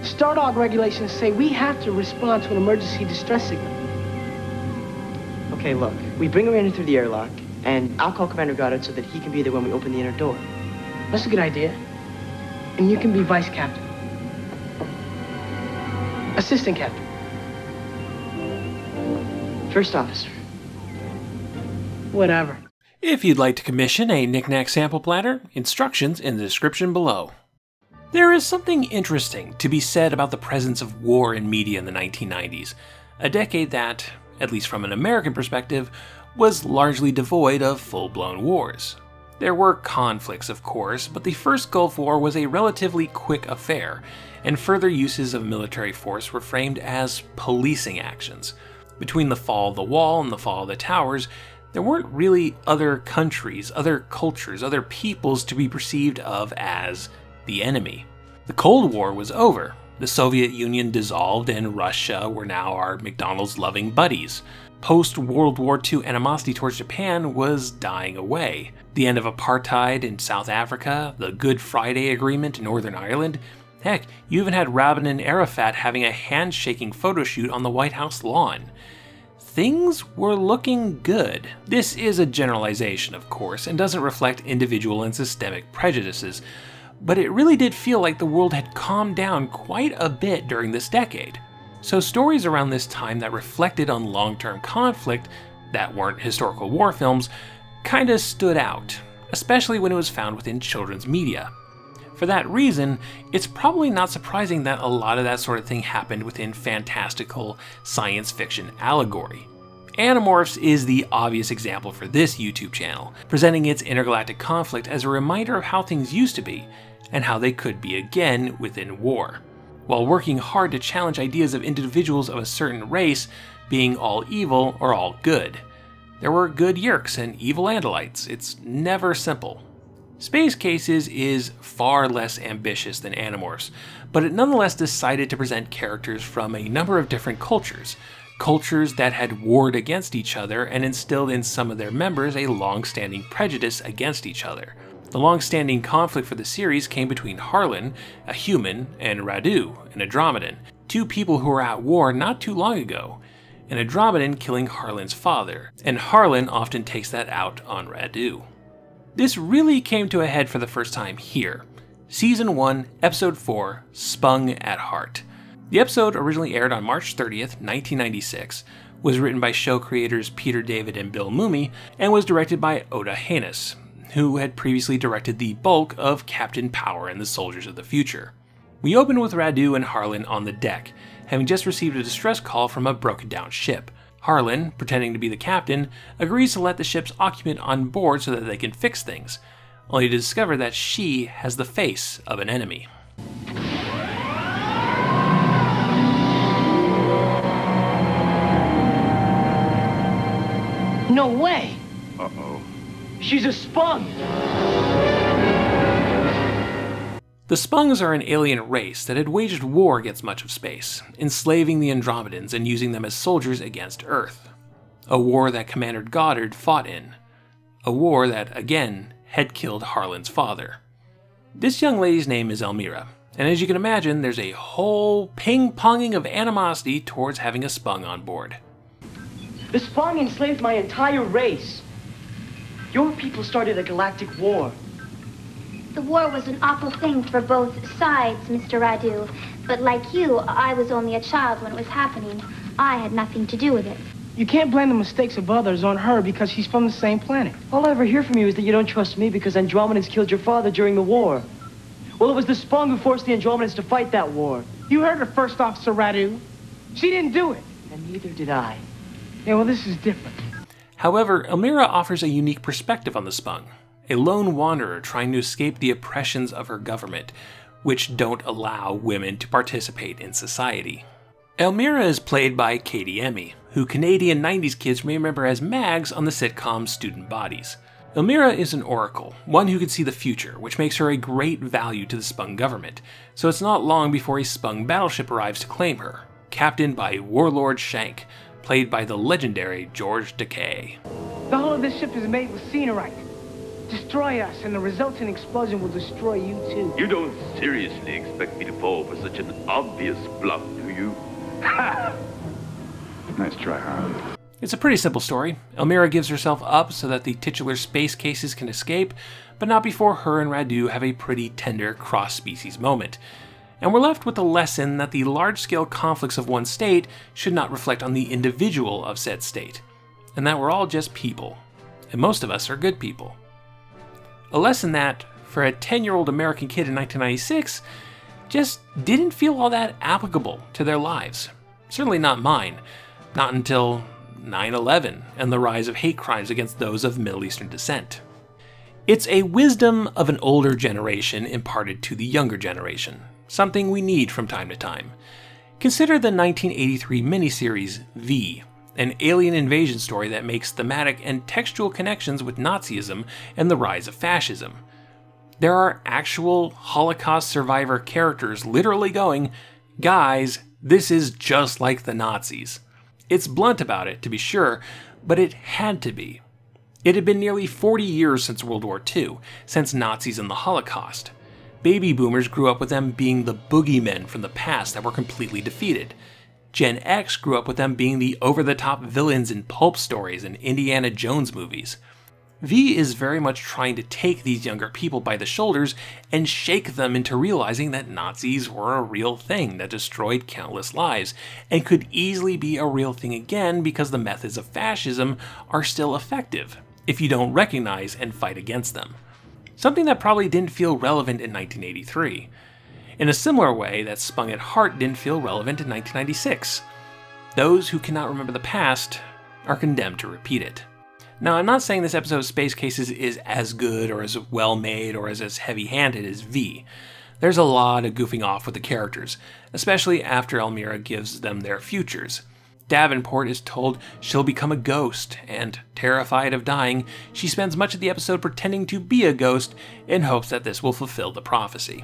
Stardog regulations say we have to respond to an emergency distress signal. Okay, look, we bring her in through the airlock, and I'll call Commander Goddard so that he can be there when we open the inner door. That's a good idea. And you can be vice captain. Assistant captain. First officer. Whatever. If you'd like to commission a Knick-Knack sample platter, instructions in the description below. There is something interesting to be said about the presence of war in media in the 1990s, a decade that, at least from an American perspective, was largely devoid of full-blown wars. There were conflicts, of course, but the first Gulf War was a relatively quick affair, and further uses of military force were framed as policing actions. Between the fall of the wall and the fall of the towers, there weren't really other countries, other cultures, other peoples to be perceived of as the enemy. The Cold War was over. The Soviet Union dissolved and Russia were now our McDonald's-loving buddies. Post-World War II animosity towards Japan was dying away. The end of apartheid in South Africa, the Good Friday Agreement in Northern Ireland. Heck, you even had Rabin and Arafat having a handshaking photo shoot on the White House lawn. Things were looking good. This is a generalization, of course, and doesn't reflect individual and systemic prejudices, but it really did feel like the world had calmed down quite a bit during this decade. So stories around this time that reflected on long-term conflict, that weren't historical war films, kinda stood out, especially when it was found within children's media. For that reason, it's probably not surprising that a lot of that sort of thing happened within fantastical science fiction allegory. Animorphs is the obvious example for this YouTube channel, presenting its intergalactic conflict as a reminder of how things used to be, and how they could be again within war, while working hard to challenge ideas of individuals of a certain race being all evil or all good. There were good Yeerks and evil Andalites. It's never simple. Space Cases is far less ambitious than Animorphs, but it nonetheless decided to present characters from a number of different cultures that had warred against each other and instilled in some of their members a long-standing prejudice against each other. The long-standing conflict for the series came between Harlan, a human, and Radu, an Andromedan, two people who were at war not too long ago, an Andromedan killing Harlan's father, and Harlan often takes that out on Radu. This really came to a head for the first time here. Season 1, Episode 4, Spung at Heart. The episode originally aired on March 30th, 1996, was written by show creators Peter David and Bill Mumy, and was directed by Oda Haynes, who had previously directed the bulk of Captain Power and the Soldiers of the Future. We open with Radu and Harlan on the deck, having just received a distress call from a broken down ship. Harlan, pretending to be the captain, agrees to let the ship's occupant on board so that they can fix things, only to discover that she has the face of an enemy. No way! Uh-oh. She's a Spung! The Spungs are an alien race that had waged war against much of space, enslaving the Andromedans and using them as soldiers against Earth. A war that Commander Goddard fought in. A war that, again, had killed Harlan's father. This young lady's name is Elmira, and as you can imagine, there's a whole ping-ponging of animosity towards having a Spung on board. The Spung enslaved my entire race. Your people started a galactic war. The war was an awful thing for both sides, Mr. Radu. But like you, I was only a child when it was happening. I had nothing to do with it. You can't blame the mistakes of others on her because she's from the same planet. All I ever hear from you is that you don't trust me because Andromedans killed your father during the war. Well, it was the Spung who forced the Andromedans to fight that war. You heard her, First Officer Radu. She didn't do it. And neither did I. Yeah, well, this is different. However, Elmira offers a unique perspective on the Spung, a lone wanderer trying to escape the oppressions of her government, which don't allow women to participate in society. Elmira is played by Katie Emmy, who Canadian 90s kids may remember as Mags on the sitcom Student Bodies. Elmira is an oracle, one who can see the future, which makes her a great value to the Spung government, so it's not long before a Spung battleship arrives to claim her, captained by Warlord Shank, played by the legendary George Takei. The hull of this ship is made with scenerite. destroy us, and the resulting explosion will destroy you too. You don't seriously expect me to fall for such an obvious bluff, do you? Nice try, Harlan. It's a pretty simple story. Elmyra gives herself up so that the titular space cases can escape, but not before her and Radu have a pretty tender cross-species moment. And we're left with the lesson that the large-scale conflicts of one state should not reflect on the individual of said state, and that we're all just people, and most of us are good people. A lesson that, for a 10-year-old American kid in 1996, just didn't feel all that applicable to their lives. Certainly not mine, not until 9/11 and the rise of hate crimes against those of Middle Eastern descent. It's a wisdom of an older generation imparted to the younger generation, something we need from time to time. Consider the 1983 miniseries V, an alien invasion story that makes thematic and textual connections with Nazism and the rise of fascism. There are actual Holocaust survivor characters literally going, "Guys, this is just like the Nazis." It's blunt about it, to be sure, but it had to be. It had been nearly 40 years since World War II, since Nazis and the Holocaust. Baby boomers grew up with them being the boogeymen from the past that were completely defeated. Gen X grew up with them being the over-the-top villains in pulp stories and Indiana Jones movies. V is very much trying to take these younger people by the shoulders and shake them into realizing that Nazis were a real thing that destroyed countless lives, and could easily be a real thing again because the methods of fascism are still effective, if you don't recognize and fight against them. Something that probably didn't feel relevant in 1983. In a similar way that Spung at Heart didn't feel relevant in 1996. Those who cannot remember the past are condemned to repeat it. Now, I'm not saying this episode of Space Cases is as good or as well made or as heavy-handed as V. There's a lot of goofing off with the characters, especially after Elmyra gives them their futures. Davenport is told she'll become a ghost, and, terrified of dying, she spends much of the episode pretending to be a ghost in hopes that this will fulfill the prophecy.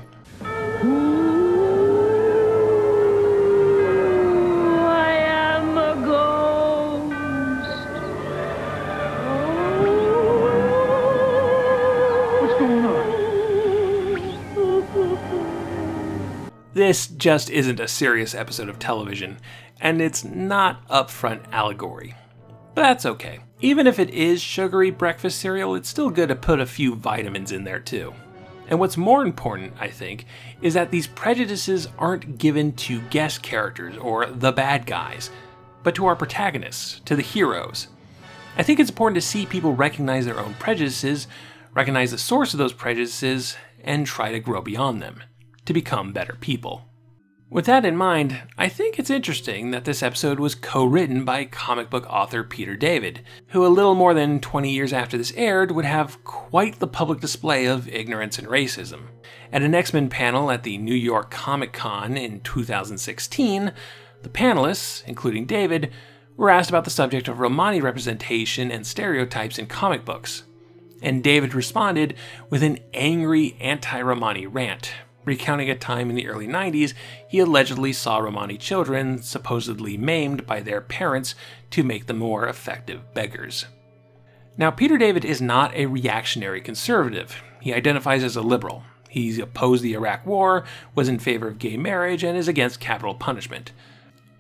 This just isn't a serious episode of television, and it's not upfront allegory. But that's okay. Even if it is sugary breakfast cereal, it's still good to put a few vitamins in there too. And what's more important, I think, is that these prejudices aren't given to guest characters or the bad guys, but to our protagonists, to the heroes. I think it's important to see people recognize their own prejudices, recognize the source of those prejudices, and try to grow beyond them, to become better people. With that in mind, I think it's interesting that this episode was co-written by comic book author Peter David, who a little more than 20 years after this aired would have quite the public display of ignorance and racism. At an X-Men panel at the New York Comic Con in 2016, the panelists, including David, were asked about the subject of Romani representation and stereotypes in comic books. And David responded with an angry anti-Romani rant, recounting a time in the early 90s he allegedly saw Romani children supposedly maimed by their parents to make them more effective beggars. Now, Peter David is not a reactionary conservative. He identifies as a liberal. He opposed the Iraq War, was in favor of gay marriage, and is against capital punishment.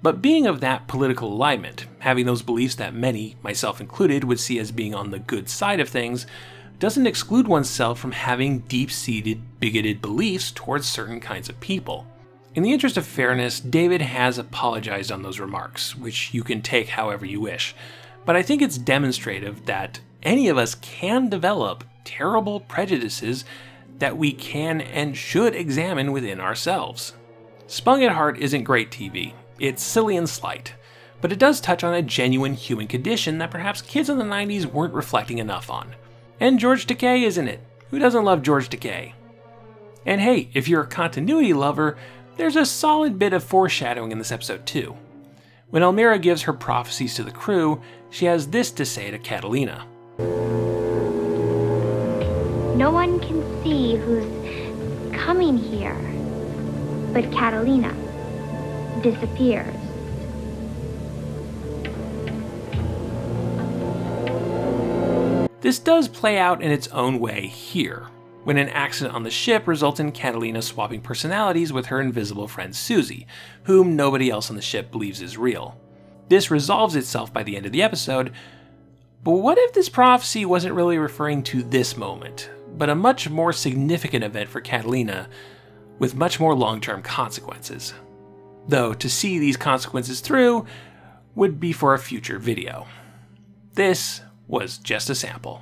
But being of that political alignment, having those beliefs that many, myself included, would see as being on the good side of things, doesn't exclude oneself from having deep-seated, bigoted beliefs towards certain kinds of people. In the interest of fairness, David has apologized on those remarks, which you can take however you wish, but I think it's demonstrative that any of us can develop terrible prejudices that we can and should examine within ourselves. Spung at Heart isn't great TV. It's silly and slight, but it does touch on a genuine human condition that perhaps kids in the 90s weren't reflecting enough on. And George Takei is in it. Who doesn't love George Takei? And hey, if you're a continuity lover, there's a solid bit of foreshadowing in this episode too. When Elmyra gives her prophecies to the crew, she has this to say to Catalina. No one can see who's coming here, but Catalina disappears. This does play out in its own way here, when an accident on the ship results in Catalina swapping personalities with her invisible friend Susie, whom nobody else on the ship believes is real. This resolves itself by the end of the episode, but what if this prophecy wasn't really referring to this moment, but a much more significant event for Catalina, with much more long-term consequences? Though to see these consequences through would be for a future video. This was just a sample.